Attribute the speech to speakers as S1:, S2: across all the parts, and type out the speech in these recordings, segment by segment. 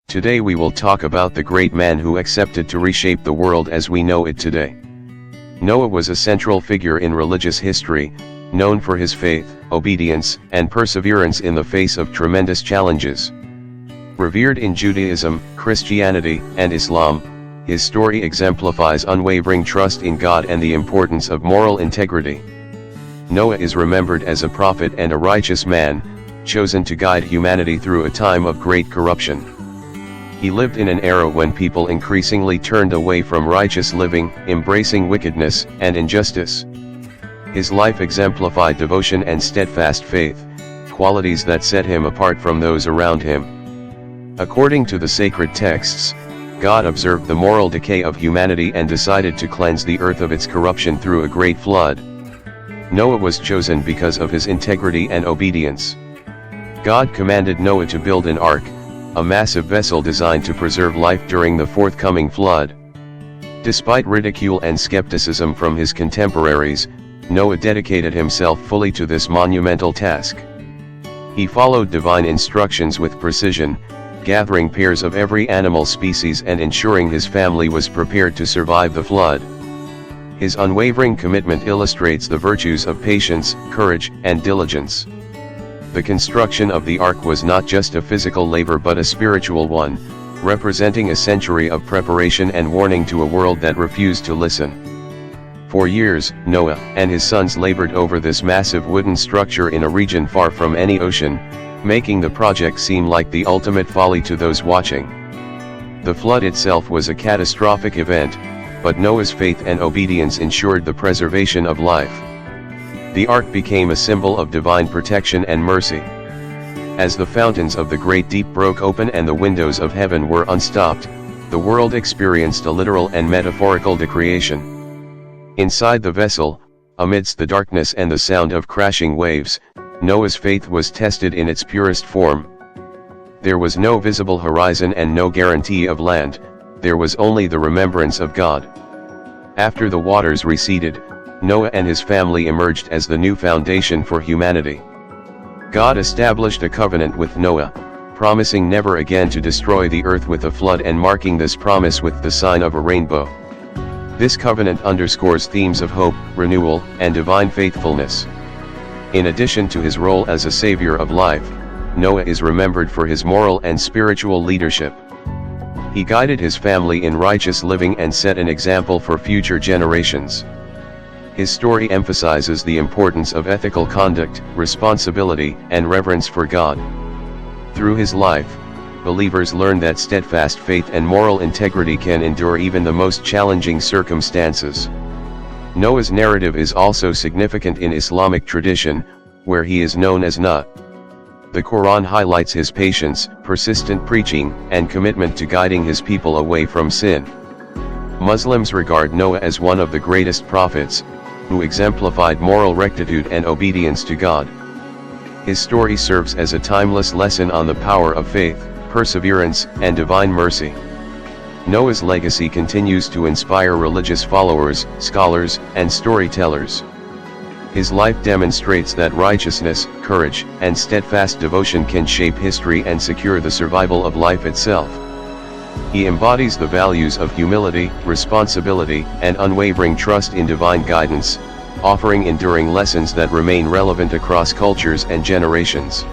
S1: Today we will talk about the great man who accepted to reshape the world as we know it today. Noah was a central figure in religious history, known for his faith, obedience, and perseverance in the face of tremendous challenges. Revered in Judaism, Christianity, and Islam, his story exemplifies unwavering trust in God and the importance of moral integrity. Noah is remembered as a prophet and a righteous man, chosen to guide humanity through a time of great corruption. He lived in an era when people increasingly turned away from righteous living, embracing wickedness and injustice. His life exemplified devotion and steadfast faith, qualities that set him apart from those around him. According to the sacred texts, God observed the moral decay of humanity and decided to cleanse the earth of its corruption through a great flood. Noah was chosen because of his integrity and obedience. God commanded Noah to build an ark, a massive vessel designed to preserve life during the forthcoming flood. Despite ridicule and skepticism from his contemporaries, Noah dedicated himself fully to this monumental task. He followed divine instructions with precision, gathering pairs of every animal species and ensuring his family was prepared to survive the flood. His unwavering commitment illustrates the virtues of patience, courage, and diligence. The construction of the ark was not just a physical labor but a spiritual one, representing a century of preparation and warning to a world that refused to listen. For years, Noah and his sons labored over this massive wooden structure in a region far from any ocean, making the project seem like the ultimate folly to those watching. The flood itself was a catastrophic event, but Noah's faith and obedience ensured the preservation of life. The ark became a symbol of divine protection and mercy. As the fountains of the great deep broke open and the windows of heaven were unstopped, the world experienced a literal and metaphorical decreation. Inside the vessel, amidst the darkness and the sound of crashing waves, Noah's faith was tested in its purest form. There was no visible horizon and no guarantee of land, there was only the remembrance of God. After the waters receded, Noah and his family emerged as the new foundation for humanity. God established a covenant with Noah, promising never again to destroy the earth with a flood and marking this promise with the sign of a rainbow. This covenant underscores themes of hope, renewal, and divine faithfulness. In addition to his role as a savior of life, Noah is remembered for his moral and spiritual leadership. He guided his family in righteous living and set an example for future generations. His story emphasizes the importance of ethical conduct, responsibility, and reverence for God. Through his life, believers learn that steadfast faith and moral integrity can endure even the most challenging circumstances. Noah's narrative is also significant in Islamic tradition, where he is known as Nuh. The Quran highlights his patience, persistent preaching, and commitment to guiding his people away from sin. Muslims regard Noah as one of the greatest prophets, who exemplified moral rectitude and obedience to God. His story serves as a timeless lesson on the power of faith, perseverance, and divine mercy. Noah's legacy continues to inspire religious followers, scholars, and storytellers. His life demonstrates that righteousness, courage, and steadfast devotion can shape history and secure the survival of life itself. He embodies the values of humility, responsibility, and unwavering trust in divine guidance, offering enduring lessons that remain relevant across cultures and generations.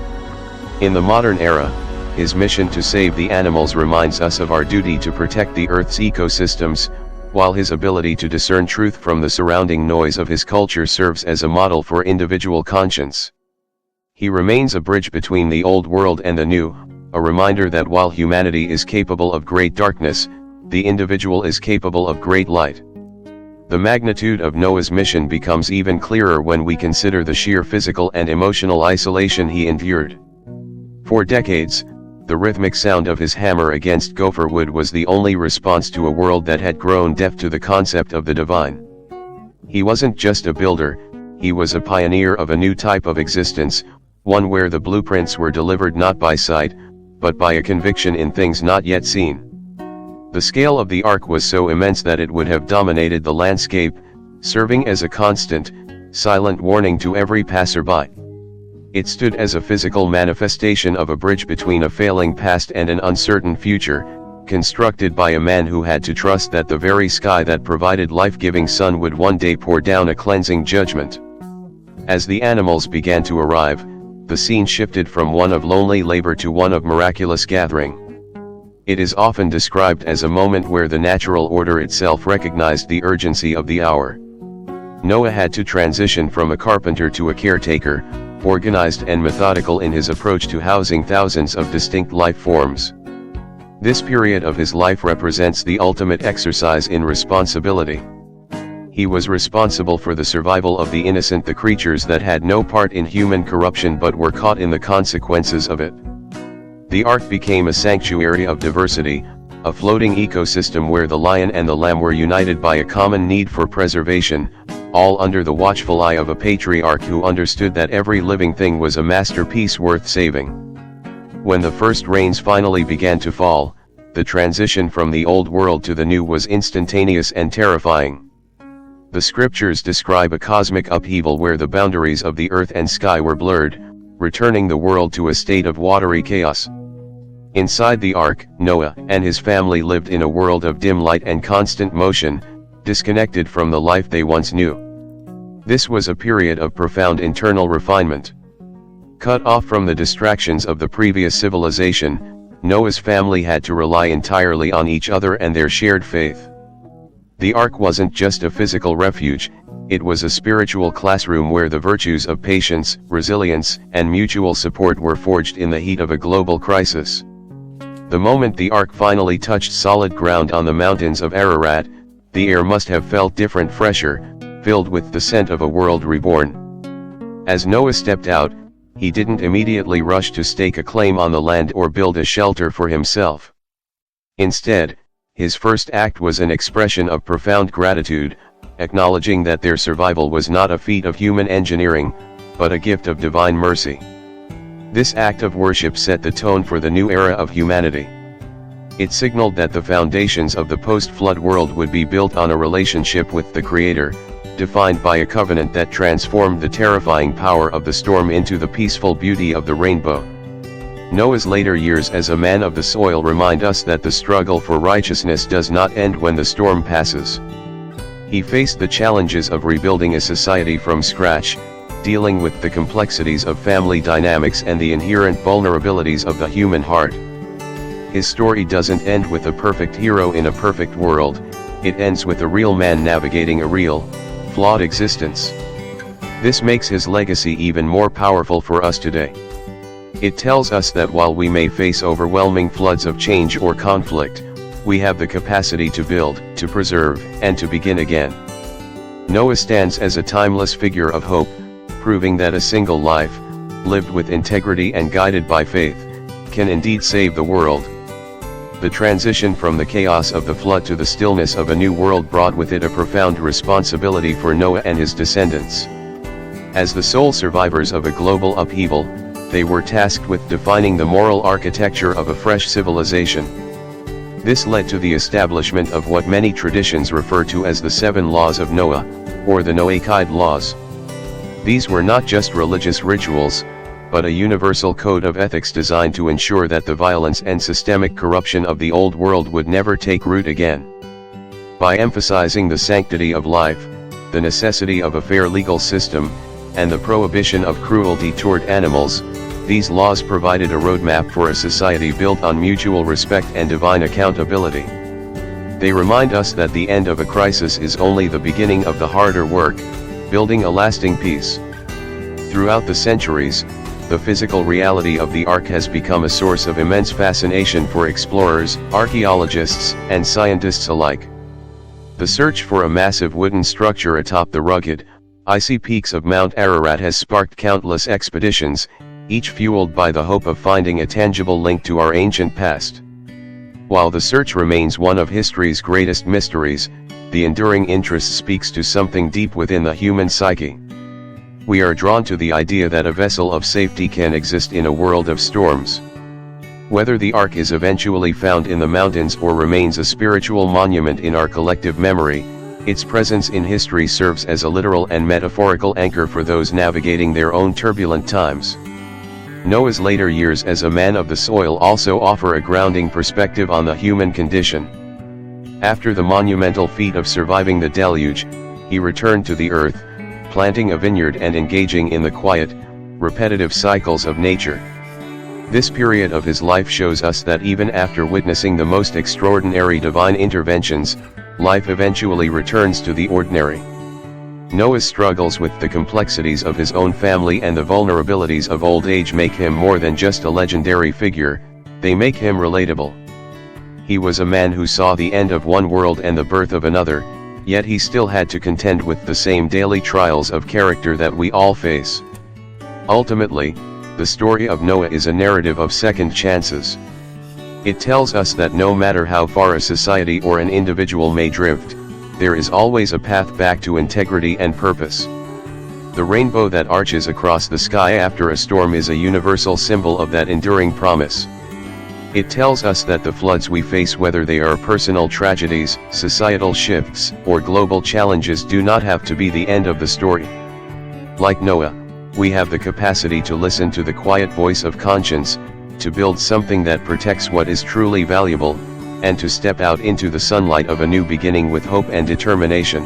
S1: In the modern era, his mission to save the animals reminds us of our duty to protect the Earth's ecosystems, while his ability to discern truth from the surrounding noise of his culture serves as a model for individual conscience. He remains a bridge between the old world and the new, a reminder that while humanity is capable of great darkness, the individual is capable of great light. The magnitude of Noah's mission becomes even clearer when we consider the sheer physical and emotional isolation he endured. For decades, the rhythmic sound of his hammer against gopher wood was the only response to a world that had grown deaf to the concept of the divine. He wasn't just a builder, he was a pioneer of a new type of existence, one where the blueprints were delivered not by sight, but by a conviction in things not yet seen. The scale of the ark was so immense that it would have dominated the landscape, serving as a constant, silent warning to every passerby. It stood as a physical manifestation of a bridge between a failing past and an uncertain future, constructed by a man who had to trust that the very sky that provided life-giving sun would one day pour down a cleansing judgment. As the animals began to arrive, the scene shifted from one of lonely labor to one of miraculous gathering. It is often described as a moment where the natural order itself recognized the urgency of the hour. Noah had to transition from a carpenter to a caretaker, organized and methodical in his approach to housing thousands of distinct life forms. This period of his life represents the ultimate exercise in responsibility. He was responsible for the survival of the innocent, the creatures that had no part in human corruption but were caught in the consequences of it. The ark became a sanctuary of diversity, a floating ecosystem where the lion and the lamb were united by a common need for preservation, all under the watchful eye of a patriarch who understood that every living thing was a masterpiece worth saving. When the first rains finally began to fall, the transition from the old world to the new was instantaneous and terrifying. The scriptures describe a cosmic upheaval where the boundaries of the earth and sky were blurred, returning the world to a state of watery chaos. Inside the ark, Noah and his family lived in a world of dim light and constant motion, disconnected from the life they once knew. This was a period of profound internal refinement. Cut off from the distractions of the previous civilization, Noah's family had to rely entirely on each other and their shared faith. The ark wasn't just a physical refuge, it was a spiritual classroom where the virtues of patience, resilience, and mutual support were forged in the heat of a global crisis. The moment the ark finally touched solid ground on the mountains of Ararat, the air must have felt different, fresher, filled with the scent of a world reborn. As Noah stepped out, he didn't immediately rush to stake a claim on the land or build a shelter for himself. Instead, his first act was an expression of profound gratitude, acknowledging that their survival was not a feat of human engineering, but a gift of divine mercy. This act of worship set the tone for the new era of humanity. It signaled that the foundations of the post-flood world would be built on a relationship with the Creator, defined by a covenant that transformed the terrifying power of the storm into the peaceful beauty of the rainbow. Noah's later years as a man of the soil remind us that the struggle for righteousness does not end when the storm passes. He faced the challenges of rebuilding a society from scratch, dealing with the complexities of family dynamics and the inherent vulnerabilities of the human heart. His story doesn't end with a perfect hero in a perfect world, it ends with a real man navigating a real, flawed existence. This makes his legacy even more powerful for us today. It tells us that while we may face overwhelming floods of change or conflict, we have the capacity to build, to preserve, and to begin again. Noah stands as a timeless figure of hope, proving that a single life, lived with integrity and guided by faith, can indeed save the world. The transition from the chaos of the flood to the stillness of a new world brought with it a profound responsibility for Noah and his descendants. As the sole survivors of a global upheaval, they were tasked with defining the moral architecture of a fresh civilization. This led to the establishment of what many traditions refer to as the 7 Laws of Noah, or the Noahide Laws. These were not just religious rituals, but a universal code of ethics designed to ensure that the violence and systemic corruption of the old world would never take root again. By emphasizing the sanctity of life, the necessity of a fair legal system, and the prohibition of cruelty toward animals, these laws provided a roadmap for a society built on mutual respect and divine accountability. They remind us that the end of a crisis is only the beginning of the harder work, building a lasting peace. Throughout the centuries, the physical reality of the ark has become a source of immense fascination for explorers, archaeologists, and scientists alike. The search for a massive wooden structure atop the rugged, icy peaks of Mount Ararat has sparked countless expeditions, each fueled by the hope of finding a tangible link to our ancient past. While the search remains one of history's greatest mysteries, the enduring interest speaks to something deep within the human psyche. We are drawn to the idea that a vessel of safety can exist in a world of storms. Whether the ark is eventually found in the mountains or remains a spiritual monument in our collective memory, Its presence in history serves as a literal and metaphorical anchor for those navigating their own turbulent times. Noah's later years as a man of the soil also offer a grounding perspective on the human condition. After the monumental feat of surviving the deluge, he returned to the earth, planting a vineyard and engaging in the quiet, repetitive cycles of nature. This period of his life shows us that even after witnessing the most extraordinary divine interventions, life eventually returns to the ordinary. Noah's struggles with the complexities of his own family and the vulnerabilities of old age make him more than just a legendary figure, they make him relatable. He was a man who saw the end of one world and the birth of another, yet he still had to contend with the same daily trials of character that we all face. Ultimately, the story of Noah is a narrative of second chances. It tells us that no matter how far a society or an individual may drift, there is always a path back to integrity and purpose. The rainbow that arches across the sky after a storm is a universal symbol of that enduring promise. It tells us that the floods we face, whether they are personal tragedies, societal shifts, or global challenges, do not have to be the end of the story. Like Noah, we have the capacity to listen to the quiet voice of conscience, to build something that protects what is truly valuable, and to step out into the sunlight of a new beginning with hope and determination.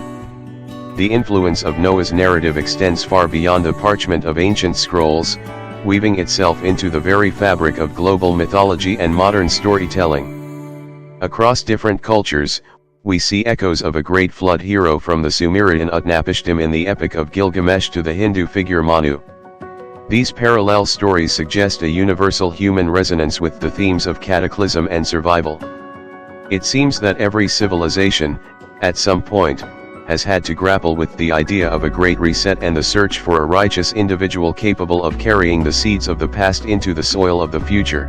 S1: The influence of Noah's narrative extends far beyond the parchment of ancient scrolls, weaving itself into the very fabric of global mythology and modern storytelling. Across different cultures, we see echoes of a great flood hero, from the Sumerian Utnapishtim in the Epic of Gilgamesh to the Hindu figure Manu. These parallel stories suggest a universal human resonance with the themes of cataclysm and survival. It seems that every civilization, at some point, has had to grapple with the idea of a great reset and the search for a righteous individual capable of carrying the seeds of the past into the soil of the future.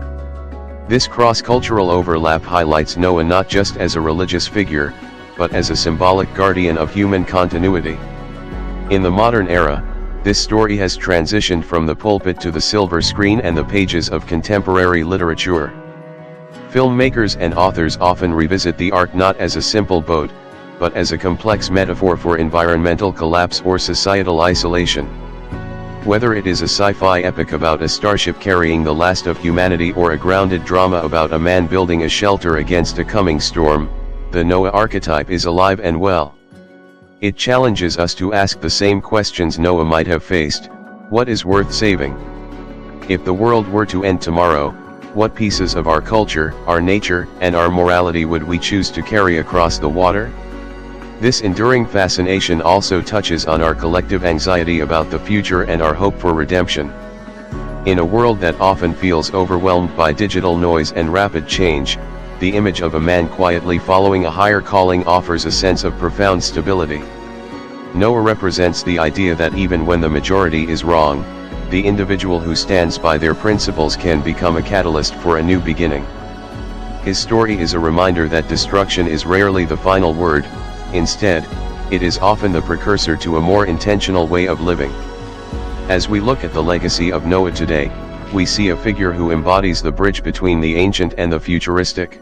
S1: This cross-cultural overlap highlights Noah not just as a religious figure, but as a symbolic guardian of human continuity. In the modern era, this story has transitioned from the pulpit to the silver screen and the pages of contemporary literature. Filmmakers and authors often revisit the ark not as a simple boat, but as a complex metaphor for environmental collapse or societal isolation. Whether it is a sci-fi epic about a starship carrying the last of humanity or a grounded drama about a man building a shelter against a coming storm, the Noah archetype is alive and well. It challenges us to ask the same questions Noah might have faced: what is worth saving? If the world were to end tomorrow, what pieces of our culture, our nature, and our morality would we choose to carry across the water? This enduring fascination also touches on our collective anxiety about the future and our hope for redemption. In a world that often feels overwhelmed by digital noise and rapid change, the image of a man quietly following a higher calling offers a sense of profound stability. Noah represents the idea that even when the majority is wrong, the individual who stands by their principles can become a catalyst for a new beginning. His story is a reminder that destruction is rarely the final word. Instead, it is often the precursor to a more intentional way of living. As we look at the legacy of Noah today, we see a figure who embodies the bridge between the ancient and the futuristic.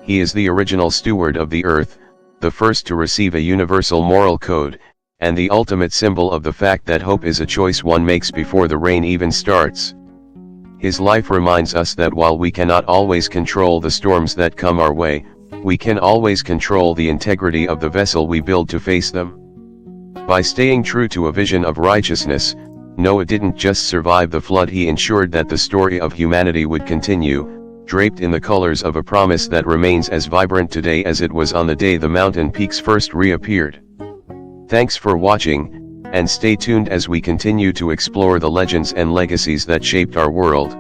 S1: He is the original steward of the earth, the first to receive a universal moral code, and the ultimate symbol of the fact that hope is a choice one makes before the rain even starts. His life reminds us that while we cannot always control the storms that come our way, we can always control the integrity of the vessel we build to face them. By staying true to a vision of righteousness, Noah didn't just survive the flood, he ensured that the story of humanity would continue, draped in the colors of a promise that remains as vibrant today as it was on the day the mountain peaks first reappeared. Thanks for watching, and stay tuned as we continue to explore the legends and legacies that shaped our world.